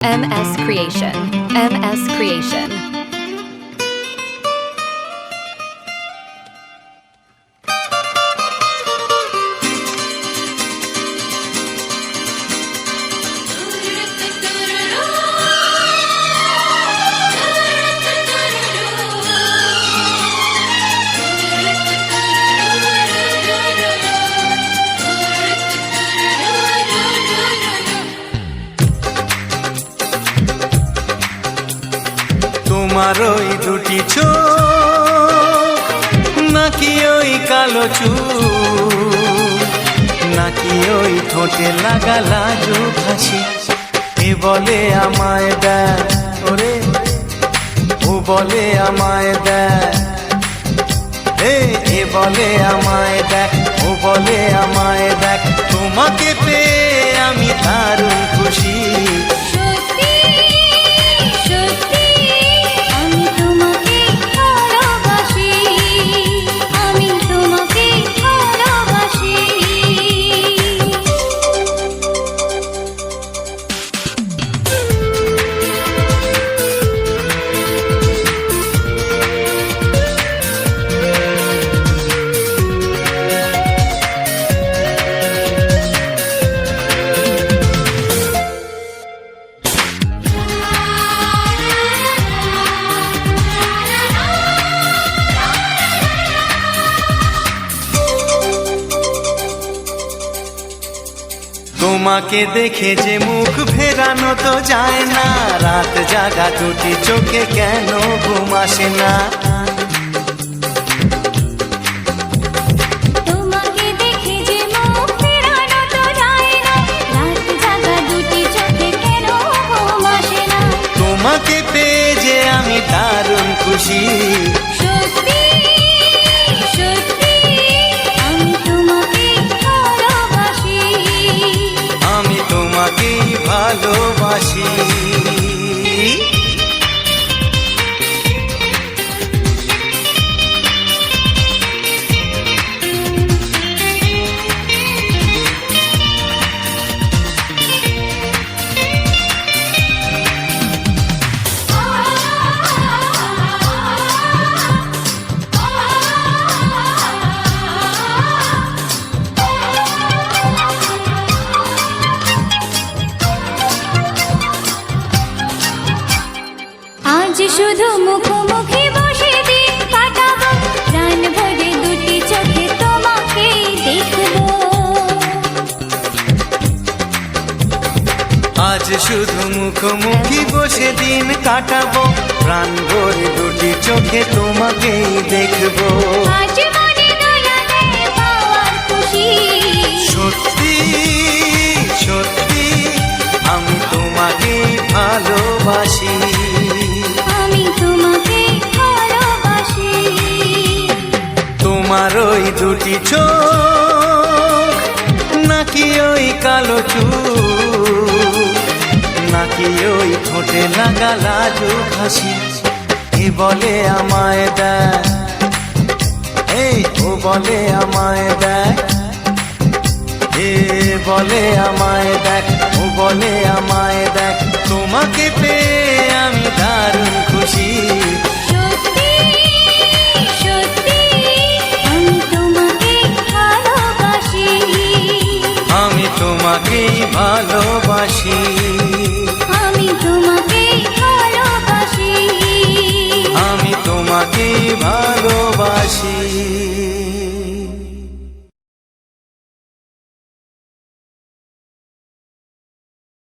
MS Creation. MS Creation. তোমার ওই দুটি চোখ নাকি ওই কালো চুল নাকি ওই ঠোঁটে লাগা লাজুক হাসি এ বলে আমায় দেখ ওরে ও বলে আমায় দেখ এ বলে আমায় দেখ ও বলে আমায় দেখ তোমাকে পেয়ে আমি দারুণ খুশি তোমাকে দেখে যে মুখ ফেরানো তো যায় না রাত জাগা দুটি চোখে কেন ঘুম আসে না তোমাকে দেখে যে মুখ ফেরানো তো যায় না রাত জাগা দুটি চোখে কেন ঘুম আসে না তোমাকে পেয়ে যে আমি দারুণ খুশি সত্যি সত্যি আমি তোমাকে ভালোবাসি আমি তোমাকেই ভালোবাসি আজ শুধু মুখোমুখি বসে দিন কাটাবো প্রাণ ভরে দুটি চোখে তোমাকে দেখবো আজ শুধু মুখোমুখি বসে দিন কাটাবো প্রাণ ভরে দুটি চোখে তোমাকেই দেখবো আজ মনে দোলাতে পাওয়ার খুশি সত্যি সত্যি আমি তোমাকেই ভালোবাসি আমি তোমাকে ভালোবাসি তোমার ওই দুটি চোখ নাকি ওই কালো চুল নাকি ওই ঠোঁটে লাগা লাজুক হাসি এ বলে আমায় দেখ ও বলে আমায় দেখ এ বলে আমায় দেখ ও বলে আমায় দেখ তোমাকে পেয়ে আমি দারুণ খুশি সত্যি সত্যি আমি তোমাকে ভালোবাসি আমি তোমাকেই ভালোবাসি আমি তোমাকে ভালোবাসি আমি তোমাকেই ভালোবাসি